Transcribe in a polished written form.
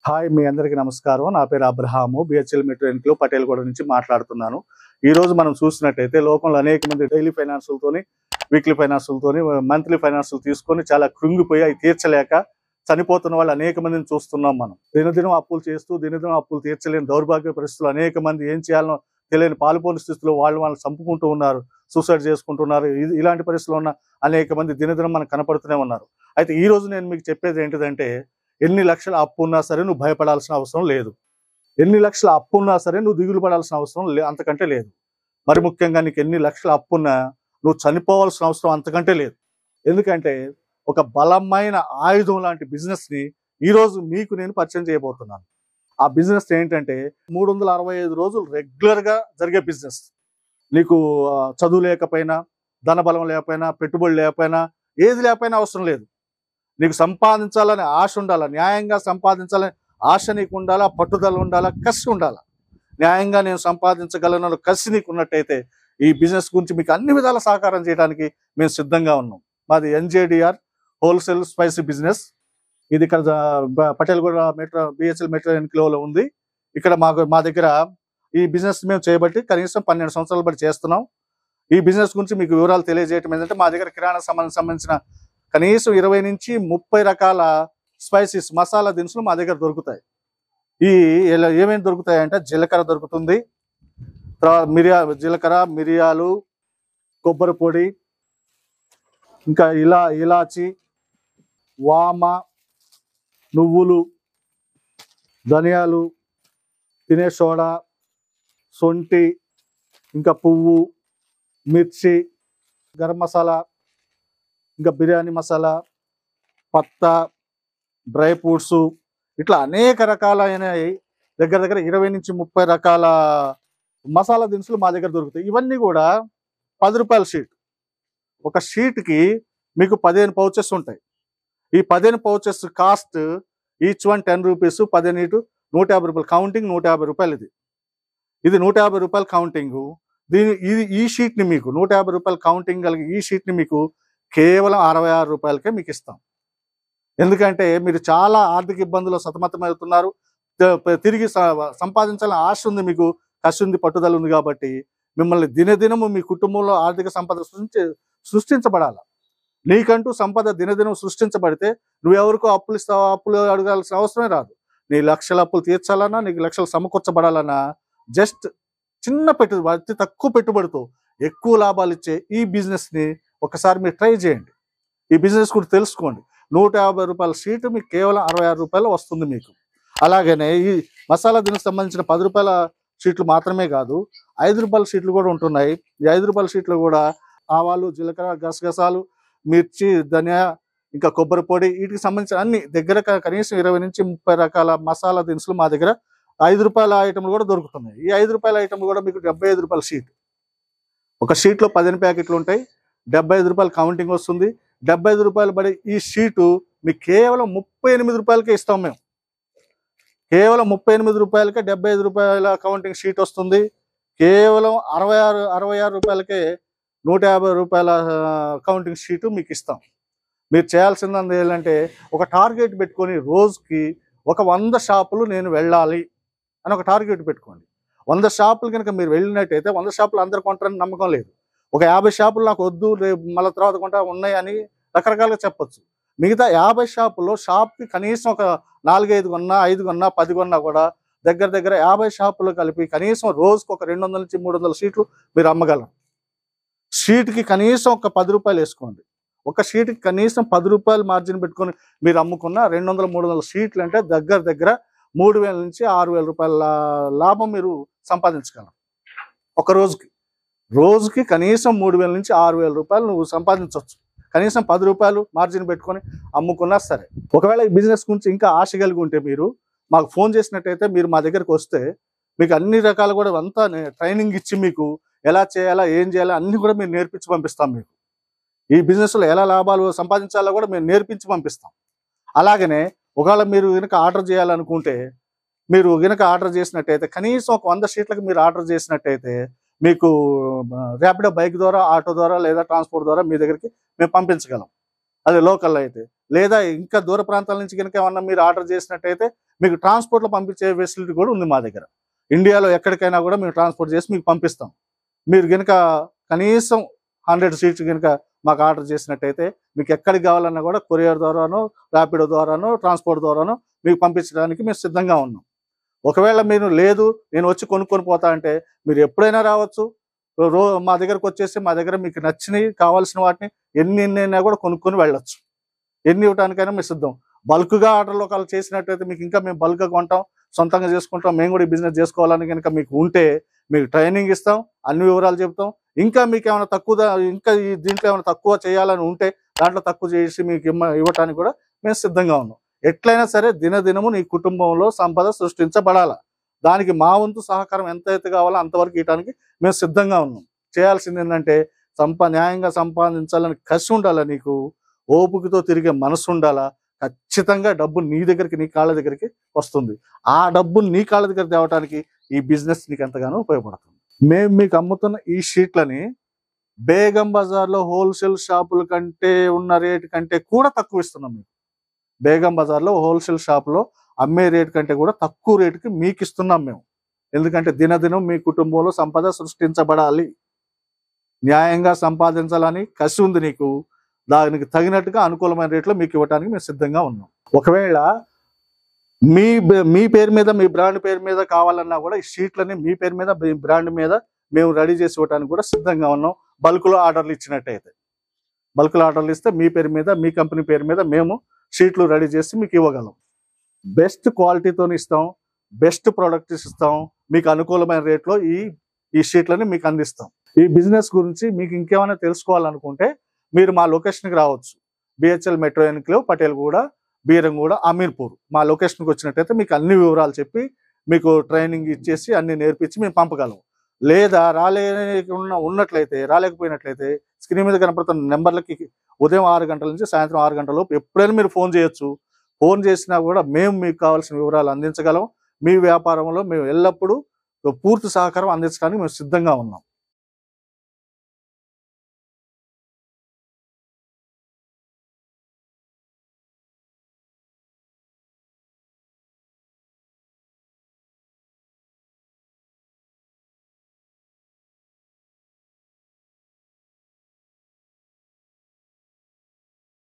Hi మీ అందరికీ నమస్కారం. నా పేరు Abraham. BHEL metro enclave Patelguda నుంచి మాట్లాడుతున్నాను. ఈ రోజు మనం చూసినట్టయితే లోకంలో అనేక మంది డైలీ ఫైనాన్సులతోని, వీక్లీ ఫైనాన్సులతోని, మంత్లీ ఫైనాన్సులు తీసుకొని చాలా కృంగిపోయి అవి తీర్చలేక చనిపోతున్న వాళ్ళు అనేక మందిని చూస్తున్నాం మనం. దినదినం అప్పులు చేస్తూ దినదినం అప్పులు తీర్చలేని దౌర్భాగ్య పరిస్థితులు అనేక మంది ఏం చేయాలనో తెలియని పాలుపోని స్థితిలో వాళ్ళు చంపుకుంటూ ఉన్నారు, సూసైడ్ చేసుకుంటున్నారు. ఇలాంటి పరిస్థితుల్లో ఉన్న అనేక మంది దినదినం మనకు కనపడుతూనే ఉన్నారు. అయితే ఈ రోజు నేను మీకు చెప్పేది ఏంటిదంటే, ఎన్ని లక్షల అప్పు ఉన్నా సరే నువ్వు భయపడాల్సిన అవసరం లేదు. ఎన్ని లక్షల అప్పు ఉన్నా సరే నువ్వు దిగులు పడాల్సిన అవసరం అంతకంటే లేదు. మరి ముఖ్యంగా నీకు ఎన్ని లక్షల అప్పున్నా నువ్వు చనిపోవాల్సిన అవసరం అంతకంటే లేదు. ఎందుకంటే ఒక బలమైన ఆయుధం లాంటి బిజినెస్ని ఈరోజు మీకు నేను పరిచయం చేయబోతున్నాను. ఆ బిజినెస్ ఏంటంటే 365 రోజులు రెగ్యులర్గా జరిగే బిజినెస్. నీకు చదువు లేకపోయినా, ధనబలం లేకపోయినా, పెట్టుబడి లేకపోయినా, ఏది లేకపోయినా అవసరం లేదు. నీకు సంపాదించాలని ఆశ ఉండాలా, న్యాయంగా సంపాదించాలని ఆశ నీకు ఉండాలా, పట్టుదల ఉండాలా, కసి ఉండాలా. న్యాయంగా నేను సంపాదించగలను కసి నీకు ఉన్నట్టయితే ఈ బిజినెస్ గురించి మీకు అన్ని విధాల సహకారం చేయడానికి మేము సిద్ధంగా ఉన్నాం. మాది NJDR హోల్సేల్ స్పైసీ బిజినెస్. ఇది ఇక్కడ పటేల్గూడ మెట్రో బిహెచ్ఎల్ మెట్రో ఎన్క్లోలో ఉంది. ఇక్కడ మా దగ్గర ఈ బిజినెస్ మేము చేయబట్టి కనీసం 12 సంవత్సరాలు బట్టి చేస్తున్నాం. ఈ బిజినెస్ గురించి మీకు వివరాలు తెలియజేయటం ఏంటంటే, మా దగ్గర కిరాణా సంబంధించిన కనీసం 20 నుంచి 30 రకాల స్పైసీస్ మసాలా దినుసులు మా దగ్గర దొరుకుతాయి. ఏమేమి దొరుకుతాయంటే, జీలకర్ర దొరుకుతుంది, తర్వాత జీలకర్ర, మిరియాలు, కొబ్బరి పొడి, ఇంకా ఇలాచి, వామ, నువ్వులు, ధనియాలు, తినే సోడా, సొంటి, ఇంకా పువ్వు, మిర్చి, గరం మసాలా, ఇంకా బిర్యానీ మసాలా, పత్తా, డ్రై ఫ్రూట్స్, ఇట్లా అనేక రకాలైన దగ్గర 20 నుంచి 30 రకాల మసాలా దినుసులు మా దగ్గర దొరుకుతాయి. ఇవన్నీ కూడా 10 రూపాయల షీట్. ఒక షీట్కి మీకు 15 పౌచెస్ ఉంటాయి. ఈ 15 pouches cost each one 10 rupees. 15 ఇటు 150 రూపాయలు కౌంటింగ్. 150 రూపాయలు ఇది 150 రూపాయలు కౌంటింగ్. ఈ షీట్ని మీకు 150 రూపాయలు కౌంటింగ్ కలిగి ఈ షీట్ని మీకు కేవలం 66 రూపాయలకే మీకు ఇస్తాం. ఎందుకంటే మీరు చాలా ఆర్థిక ఇబ్బందులు సతమతమవుతున్నారు, తిరిగి సంపాదించాలని ఆశ ఉంది, మీకు కసి ఉంది, పట్టుదల ఉంది. కాబట్టి మిమ్మల్ని దినదినము మీ కుటుంబంలో ఆర్థిక సంపద సృష్టించబడాలి. నీకంటూ సంపద దినదినం సృష్టించబడితే నువ్వెవరికో అప్పులు అడగాల్సిన అవసరమే రాదు. నీ లక్షల అప్పులు తీర్చాలన్నా, నీకు లక్షలు సమకూర్చబడాలన్నా జస్ట్ చిన్న పెట్టుబడి, అతి తక్కువ పెట్టుబడితో ఎక్కువ లాభాలు ఇచ్చే ఈ బిజినెస్ని ఒకసారి మీరు ట్రై చేయండి. ఈ బిజినెస్ కూడా తెలుసుకోండి. 150 రూపాయల షీట్ మీకు కేవలం 66 రూపాయలు వస్తుంది మీకు. అలాగనే ఈ మసాలా దీనికి సంబంధించిన 10 రూపాయల షీట్లు మాత్రమే కాదు, 5 రూపాయల షీట్లు కూడా ఉంటున్నాయి. ఈ 5 రూపాయల షీట్లు కూడా ఆవాలు, జీలకర్ర, గసగసాలు, మిర్చి, ధనియా, ఇంకా కొబ్బరి పొడి, వీటికి సంబంధించిన అన్ని దగ్గర కనీసం 20 నుంచి 30 రకాల మసాలా దినుసులు మా దగ్గర 5 రూపాయల ఐటమ్లు కూడా దొరుకుతున్నాయి. ఈ 5 రూపాయల ఐటమ్లు కూడా మీకు 75 రూపాయల షీట్. ఒక షీట్లో 15 ప్యాకెట్లు ఉంటాయి. 75 రూపాయలు కౌంటింగ్ వస్తుంది. 75 రూపాయలు పడి ఈ షీటు మీకు కేవలం 38 రూపాయలకే ఇస్తాం మేము. కేవలం 38 రూపాయలకే 75 రూపాయల కౌంటింగ్ షీట్ వస్తుంది. కేవలం 66 రూపాయలకే 150 రూపాయల కౌంటింగ్ షీటు మీకు ఇస్తాం. మీరు చేయాల్సింది ఏంటంటే, ఒక టార్గెట్ పెట్టుకొని రోజుకి ఒక 100 షాపులు నేను వెళ్ళాలి అని ఒక టార్గెట్ పెట్టుకోండి. 100 షాపులు కనుక మీరు వెళ్ళినట్టయితే 100 షాపులు అందరు కొంటారని నమ్మకం లేదు. ఒక 50 షాపులు నాకు వద్దు, రేపు మళ్ళీ తర్వాత కొంటా ఉన్నాయని రకరకాలుగా చెప్పొచ్చు. మిగతా 50 షాపుల్లో షాప్కి కనీసం ఒక 4-5 కొన్నా, 5 కొన్నా, 10 కొన్నా కూడా దగ్గర 50 షాపులు కలిపి కనీసం రోజుకు ఒక 200 నుంచి 300 షీట్లు మీరు అమ్మగలరు. షీట్కి కనీసం ఒక 10 రూపాయలు వేసుకోండి. ఒక షీట్కి కనీసం 10 రూపాయలు మార్జిన్ పెట్టుకొని మీరు అమ్ముకున్న 200-300 షీట్లు అంటే దగ్గర 3000 నుంచి 6000 రూపాయల లాభం మీరు సంపాదించగలరు. ఒక రోజుకి కనీసం 3000 నుంచి 6000 రూపాయలు నువ్వు సంపాదించవచ్చు. కనీసం 10 రూపాయలు మార్జిన్ పెట్టుకొని అమ్ముకున్నా సరే. ఒకవేళ ఈ బిజినెస్ గురించి ఇంకా ఆశ కలిగి ఉంటే మీరు మాకు ఫోన్ చేసినట్టయితే, మీరు మా దగ్గరికి వస్తే మీకు అన్ని రకాలు కూడా అంతా ట్రైనింగ్ ఇచ్చి మీకు ఎలా చేయాలా, ఏం చేయాలా అన్ని కూడా మేము నేర్పించి పంపిస్తాం. మీకు ఈ బిజినెస్లో ఎలా లాభాలు సంపాదించాలో కూడా మేము నేర్పించి పంపిస్తాం. అలాగనే ఒకవేళ మీరు కనుక ఆర్డర్ చేయాలనుకుంటే, మీరు కనుక ఆర్డర్ చేసినట్టయితే కనీసం ఒక 100 షీట్లకు మీరు ఆర్డర్ చేసినట్టయితే మీకు ర్యాపిడో బైక్ ద్వారా, ఆటో ద్వారా లేదా ట్రాన్స్పోర్ట్ ద్వారా మీ దగ్గరికి మేము పంపించగలం. అది లోకల్ అయితే. లేదా ఇంకా దూర ప్రాంతాల నుంచి కనుక ఏమన్నా మీరు ఆర్డర్ చేసినట్టయితే మీకు ట్రాన్స్పోర్ట్లో పంపించే ఫెసిలిటీ కూడా ఉంది మా దగ్గర. ఇండియాలో ఎక్కడికైనా కూడా మేము ట్రాన్స్పోర్ట్ చేసి మీకు పంపిస్తాం. మీరు కనుక కనీసం 100 సీట్స్ కనుక మాకు ఆర్డర్ చేసినట్టయితే మీకు ఎక్కడికి కావాలన్నా కూడా కొరియర్ ద్వారానో, ర్యాపిడో ద్వారానో, ట్రాన్స్పోర్ట్ ద్వారానో మీకు పంపించడానికి మేము సిద్ధంగా ఉన్నాం. ఒకవేళ మీరు లేదు నేను వచ్చి కొనుక్కొని పోతా అంటే మీరు ఎప్పుడైనా రావచ్చు. మా దగ్గరకు వచ్చేసి మా దగ్గర మీకు నచ్చినవి కావాల్సిన వాటిని ఎన్ని కూడా కొనుక్కొని వెళ్ళొచ్చు. ఎన్ని ఇవ్వడానికైనా మేము సిద్ధం. బల్క్గా ఆర్డర్లు ఒకళ్ళు చేసినట్టయితే మీకు ఇంకా మేము బల్క్గా కొంటాం, సొంతంగా చేసుకుంటాం. మేము కూడా ఈ బిజినెస్ చేసుకోవాలని కనుక మీకు ఉంటే మీకు ట్రైనింగ్ ఇస్తాం, అన్ని వివరాలు చెప్తాం. ఇంకా మీకు ఏమైనా ఇంకా దీంట్లో ఏమైనా తక్కువ చేయాలని ఉంటే దాంట్లో తక్కువ చేసి మీకు ఇవ్వటానికి కూడా మేము సిద్ధంగా ఉన్నాం. ఎట్లయినా సరే దినదినము నీ కుటుంబంలో సంపద సృష్టించబడాల. దానికి మా వంతు సహకారం ఎంతైతే కావాలో అంతవరకు ఇవ్వడానికి మేము సిద్ధంగా ఉన్నాం. చేయాల్సింది ఏంటంటే న్యాయంగా సంపాదించాలని కసి ఉండాలా, నీకు ఓపికతో తిరిగే మనసు ఉండాలా. ఖచ్చితంగా డబ్బు నీ దగ్గరికి, నీ కాళ్ళ దగ్గరికి వస్తుంది. ఆ డబ్బును నీ కాళ్ళ దగ్గర తేవటానికి ఈ బిజినెస్ నీకు ఎంతగానో ఉపయోగపడుతుంది. మేము మీకు అమ్ముతున్న ఈ షీట్లని బేగం బజార్లో హోల్సేల్ షాపుల కంటే ఉన్న రేటు కంటే కూడా తక్కువ ఇస్తున్నాం మీకు. బేగం బజార్లో హోల్సేల్ షాపులో అమ్మే రేటు కంటే కూడా తక్కువ రేటుకి మీకు ఇస్తున్నాం మేము. ఎందుకంటే దినదినం మీ కుటుంబంలో సంపద సృష్టించబడాలి, న్యాయంగా సంపాదించాలని కసి ఉంది నీకు. దానికి తగినట్టుగా అనుకూలమైన రేట్లో మీకు ఇవ్వడానికి మేము సిద్ధంగా ఉన్నాం. ఒకవేళ మీ పేరు మీద, మీ బ్రాండ్ పేరు మీద కావాలన్నా కూడా ఈ షీట్లని మీ పేరు మీద, మీ బ్రాండ్ మీద మేము రెడీ చేసి ఇవ్వడానికి కూడా సిద్ధంగా ఉన్నాం. బల్క్లో ఆర్డర్లు ఇచ్చినట్టయితే, బల్క్లో ఆర్డర్లు ఇస్తే మీ పేరు మీద, మీ కంపెనీ పేరు మీద మేము షీట్లు రెడీ చేసి మీకు ఇవ్వగలం. బెస్ట్ క్వాలిటీతో ఇస్తాం, బెస్ట్ ప్రొడక్ట్స్ ఇస్తాం, మీకు అనుకూలమైన రేట్లో ఈ షీట్లని మీకు అందిస్తాం. ఈ బిజినెస్ గురించి మీకు ఇంకేమైనా తెలుసుకోవాలనుకుంటే మీరు మా లొకేషన్కి రావచ్చు. BHEL metro enclave, Patelguda, Beeramguda, Ameerpur. మా లొకేషన్కి వచ్చినట్టయితే మీకు అన్ని వివరాలు చెప్పి మీకు ట్రైనింగ్ ఇచ్చేసి అన్ని నేర్పించి మేము పంపగలం. లేదా రాలేకపోయినట్లయితే స్క్రీన్ మీద కనపడుతున్న నెంబర్లకి ఉదయం 6 గంటల నుంచి సాయంత్రం 6 గంటల లోపు ఎప్పుడైనా మీరు ఫోన్ చేయొచ్చు. ఫోన్ చేసినా కూడా మేము మీకు కావాల్సిన వివరాలు అందించగలం. మీ వ్యాపారంలో మేము ఎల్లప్పుడూ పూర్తి సహకారం అందించడానికి మేము సిద్ధంగా ఉన్నాం.